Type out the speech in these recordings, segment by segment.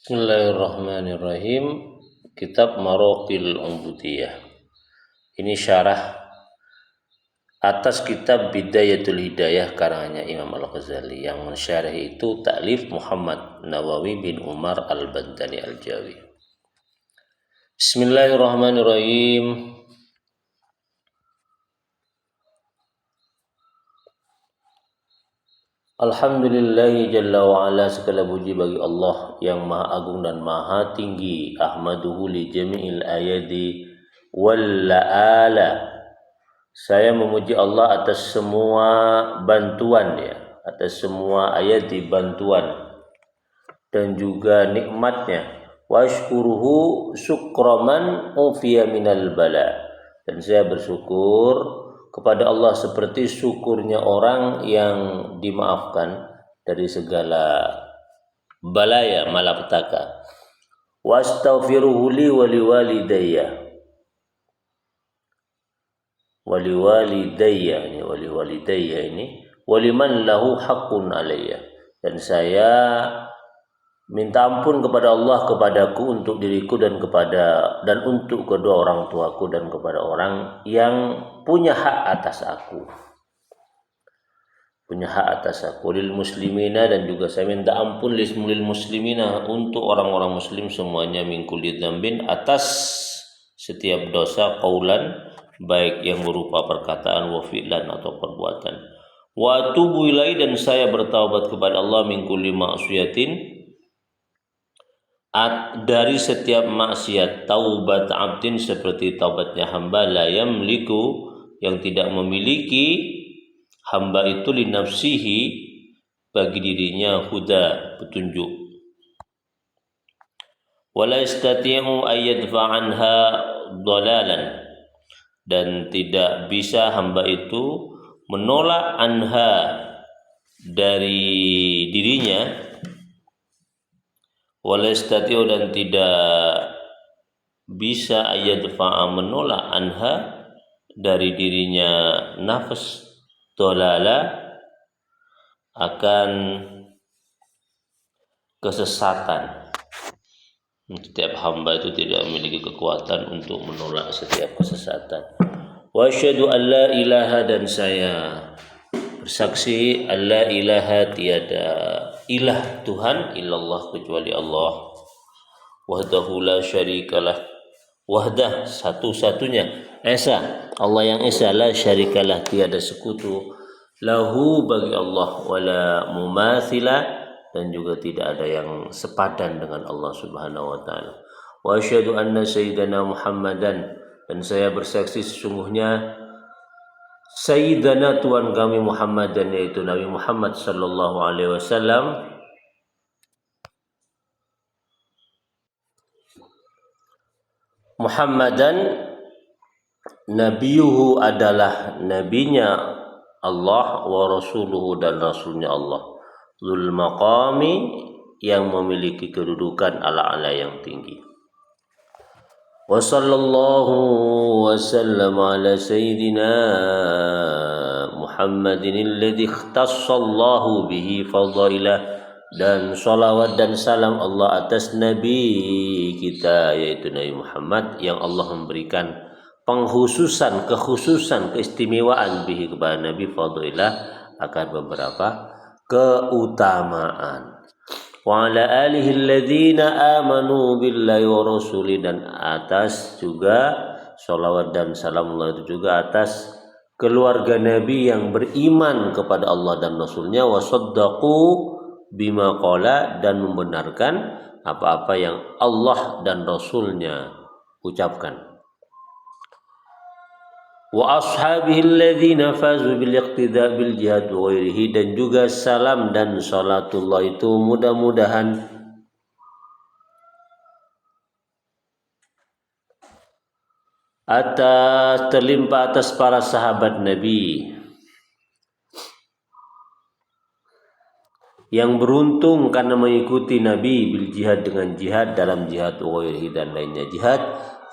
Bismillahirrahmanirrahim. Kitab Maraqil Ubudiyah. Ini syarah atas kitab Bidayatul Hidayah karangannya Imam Al-Ghazali. Yang mensyarah itu ta'lif Muhammad Nawawi bin Umar Al-Badani Al-Jawi. Bismillahirrahmanirrahim. Alhamdulillahi jalla wa'ala, segala puji bagi Allah yang maha agung dan maha tinggi. Ahmaduhu li jami'il ayadi wal la'ala. Saya memuji Allah atas semua bantuan ya, atas semua ayat di bantuan dan juga nikmatnya. Wa ashkuruhu syukraman ufiya minal bala. Dan saya bersyukur kepada Allah seperti syukurnya orang yang dimaafkan dari segala balaya malapetaka. Wa astaghfiruhu li wa liwalidayya. Waliwalidayya ini waliman lahu haqqun alayya. Dan saya minta ampun kepada Allah kepadaku, untuk diriku dan untuk kedua orang tuaku dan kepada orang yang punya hak atas aku. Lil muslimina, dan juga saya minta ampun lil muslimina untuk orang-orang muslim semuanya, min kulli dzambin, atas setiap dosa, qaulan, baik yang berupa perkataan, wa fi'lan atau perbuatan. Wa atubu ilaihi, dan saya bertaubat kepada Allah, min kulli ma'siyatin, dari setiap maksiat. Taubat abdin, seperti taubatnya hamba, la yamliku, yang tidak memiliki hamba itu, li nafsihi, bagi dirinya, huda, petunjuk. Wala yastati'u ayyadfa'anha dhalalan, dan tidak bisa hamba itu menolak anha, dari dirinya. Wala yastati'u, dan tidak bisa ayyadfa'a, menolak anha, dari dirinya nafas, dolala, akan kesesatan. Setiap hamba itu tidak memiliki kekuatan untuk menolak setiap kesesatan. Wa asyhadu an la ilaha, dan saya bersaksi an la ilaha, tiada ilah Tuhan illallah, kecuali Allah. Wahdahu la syarikalah, wahdah, satu-satunya, esa, Allah yang esa, la syarikalah, tiada sekutu, lahu, bagi Allah, wala mumathila, dan juga tidak ada yang sepadan dengan Allah Subhanahu wa taala. Wa asyhadu anna sayyidana Muhammadan, dan saya bersaksi sesungguhnya sayyidana, Tuhan kami, Muhammadan, yaitu Nabi Muhammad sallallahu alaihi wasallam, Muhammadan, nabiyuhu, adalah nabinya Allah, wa rasuluhu, dan rasulnya Allah, dzul maqami, yang memiliki kedudukan ala yang tinggi. Wa sallallahu wa sallam ala sayyidina Muhammadin alladhi ikhtassallahu bihi fadailah, dan salawat dan salam Allah atas Nabi kita, yaitu Nabi Muhammad, yang Allah memberikan pengkhususan, kekhususan, keistimewaan, bihi, kepada Nabi, fadailah, akan beberapa keutamaan. Wa ala alihi alladhina amanu billahi wa rasuli, dan atas juga salawat dan salam Allah itu juga atas keluarga Nabi yang beriman kepada Allah dan Rasulnya, wa saddaqu bima qala, dan membenarkan apa-apa yang Allah dan Rasulnya ucapkan. Wa ashabihi alladhina fazu bil iqtida bil jihad wa ghairihi, dan juga salam dan salatullah itu mudah-mudahan terlimpah atas para sahabat Nabi yang beruntung karena mengikuti Nabi, bil jihad, dengan jihad, dalam jihad, wa ghairihi, dan lainnya jihad,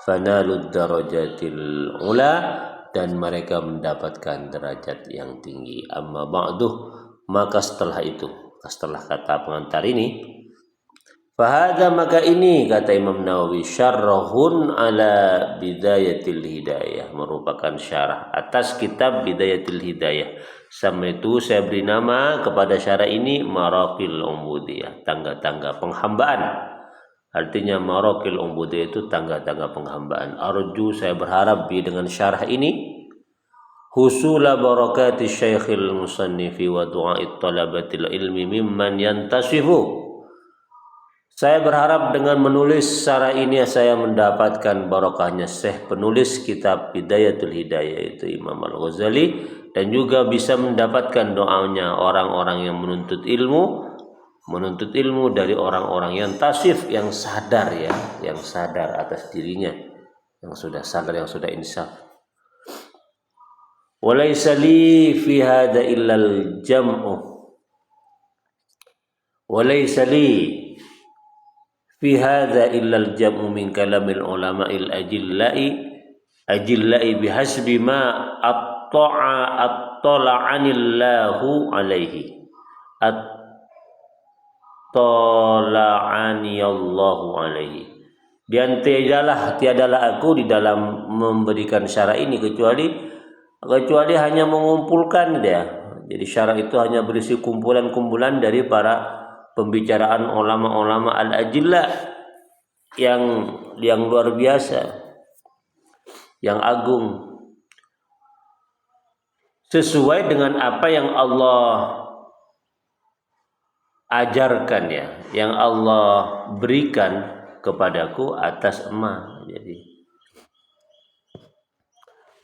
fanalud darajatil ula, dan mereka mendapatkan derajat yang tinggi. Amma ba'duh, maka setelah itu, setelah kata pengantar ini, Fahadha, maka ini kata Imam Nawawi, syarhun ala Bidayatil Hidayah, merupakan syarah atas kitab Bidayatil Hidayah. Sama itu saya beri nama kepada syarah ini Maraqil Ubudiyah, tangga-tangga penghambaan. Artinya Maraqil Ubudiyah itu tangga-tangga penghambaan. Arju, saya berharap dengan syarah ini husula barakati syekhil musannifi wa du'a'it talabatil ilmi mimman yantasifu. Saya berharap dengan menulis syarah ini saya mendapatkan barokahnya Syekh penulis kitab Bidayatul Hidayah itu Imam Al-Ghazali, dan juga bisa mendapatkan doanya orang-orang yang menuntut ilmu dari orang-orang yang tasif, yang sadar ya, yang sadar atas dirinya, yang sudah sadar, yang sudah insaf. Walaysa li fi hada illa al-jam'u. Walaysa li fi hadza illa al-jam'u min kalamil ulama'il ajilla'i bihasbi ma attala'anillahu alaihi attala'anillahu alaihi. Dan tiadalah aku di dalam memberikan syarah ini kecuali hanya mengumpulkan dia. Jadi syarah itu hanya berisi kumpulan-kumpulan dari para pembicaraan ulama-ulama al-ajilla yang luar biasa, yang agung, sesuai dengan apa yang Allah ajarkan ya, yang Allah berikan kepadaku atas emas. Jadi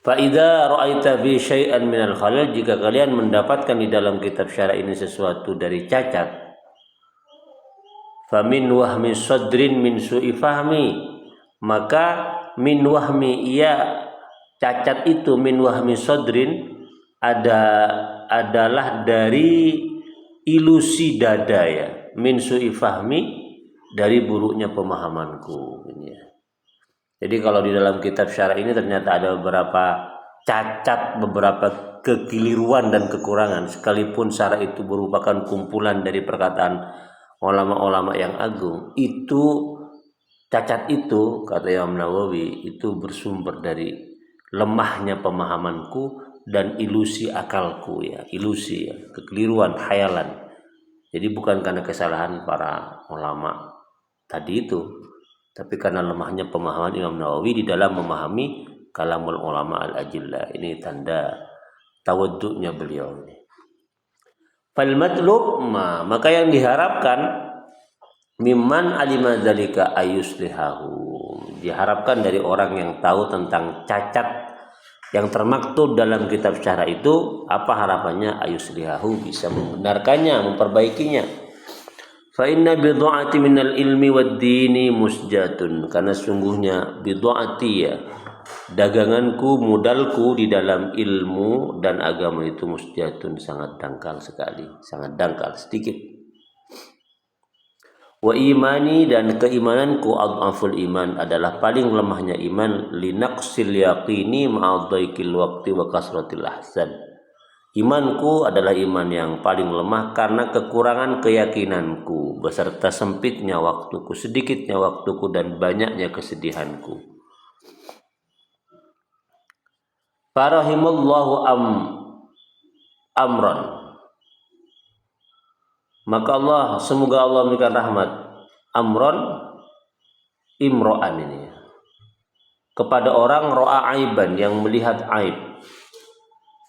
fa idza ra'aita fi syai'an minal khalal, jika kalian mendapatkan di dalam kitab syarah ini sesuatu dari cacat, famin wahmi sadrin min su'i fahmi, maka min wahmi, ia cacat itu, min wahmi sadrin adalah dari ilusi dada ya, min su'i fahmi, dari buruknya pemahamanku ini ya. Jadi kalau di dalam kitab syarah ini ternyata ada beberapa cacat, beberapa kekeliruan dan kekurangan, sekalipun syarah itu merupakan kumpulan dari perkataan ulama-ulama yang agung. Itu cacat itu, kata Imam Nawawi, itu bersumber dari lemahnya pemahamanku dan ilusi akalku ya, ilusi ya, kekeliruan, khayalan. Jadi bukan karena kesalahan para ulama tadi itu, tapi karena lemahnya pemahaman Imam Nawawi di dalam memahami kalamul ulama al-ajillah. Ini tanda tawaddu'nya beliau ini. Fal matlub, maka yang diharapkan, mimman alima dzalika ayuslihahu, diharapkan dari orang yang tahu tentang cacat yang termaktub dalam kitab syarah itu, apa harapannya? Ayuslihahu, bisa membenarkannya, memperbaikinya. Fa inna bid'ati minal ilmi wad dini musjatun, karena sungguhnya bid'ati ya, daganganku, modalku di dalam ilmu dan agama itu musjatun, sangat dangkal sekali, sangat dangkal, sedikit. Wa imani, dan keimananku, adhaful iman, adalah paling lemahnya iman, linaqsil yaqini ma'adhaikil waqti wa kasratil ahsan. Imanku adalah iman yang paling lemah karena kekurangan keyakinanku beserta sempitnya waktuku, sedikitnya waktuku, dan banyaknya kesedihanku. Farahimallahu amran, maka Allah, semoga Allah memberikan rahmat, amron, imro'an ini, kepada orang ro'a aiban, yang melihat aib,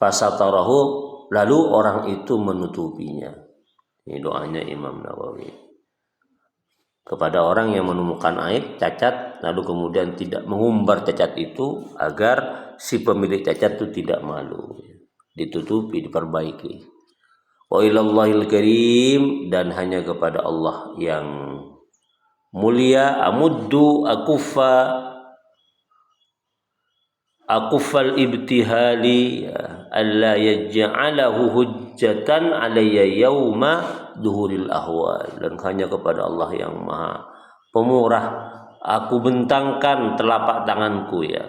fasatarahu, lalu orang itu menutupinya. Ini doanya Imam Nawawi kepada orang yang menemukan aib, cacat, lalu kemudian tidak mengumbar cacat itu agar si pemilik cacat itu tidak malu, ditutupi, diperbaiki. Wa ilallahil karim, dan hanya kepada Allah yang mulia, amuddu akuffal ibtihali alla yaj'alahu hujjatan alayya yauma duhuril ahwal, dan hanya kepada Allah yang maha pemurah, aku bentangkan telapak tanganku ya,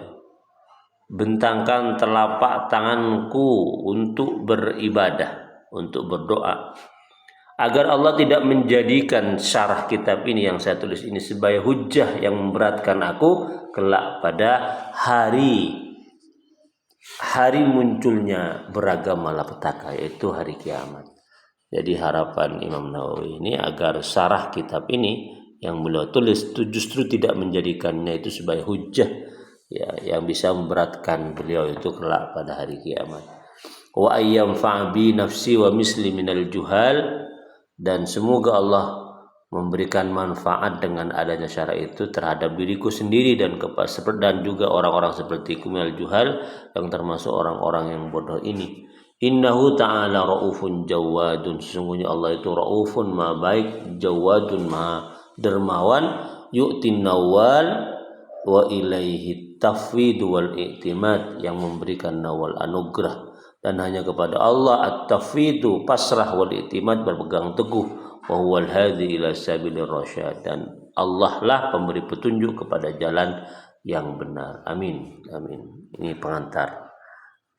bentangkan telapak tanganku untuk beribadah, untuk berdoa, agar Allah tidak menjadikan syarah kitab ini yang saya tulis ini sebagai hujjah yang memberatkan aku kelak pada hari munculnya beragam malapetaka, yaitu hari kiamat. Jadi harapan Imam Nawawi ini agar syarah kitab ini yang beliau tulis itu justru tidak menjadikannya itu sebagai hujjah ya, yang bisa memberatkan beliau itu kelak pada hari kiamat. Wa ayyam fa'bi nafsi wa misli minal juhal, dan semoga Allah memberikan manfaat dengan adanya syarah itu terhadap diriku sendiri dan juga orang-orang sepertiku minal juhal, yang termasuk orang-orang yang bodoh ini. Innahu ta'ala ra'ufun jawadun, sesungguhnya Allah itu ra'ufun maha baik, jawadun maha dermawan, yu'tin nawal wa ilaihi tafwid wal i'timad, yang memberikan nawal anugerah, dan hanya kepada Allah at-tafwidu pasrah, wal i'timad berpegang teguh, wa huwal hadi ila sabilir rasyad, dan Allah lah pemberi petunjuk kepada jalan yang benar. Amin. Amin. Ini pengantar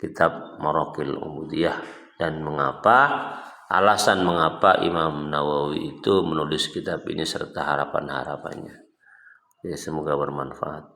kitab Maraqil Ubudiyah, dan alasan mengapa Imam Nawawi itu menulis kitab ini serta harapan-harapannya. Ya, semoga bermanfaat.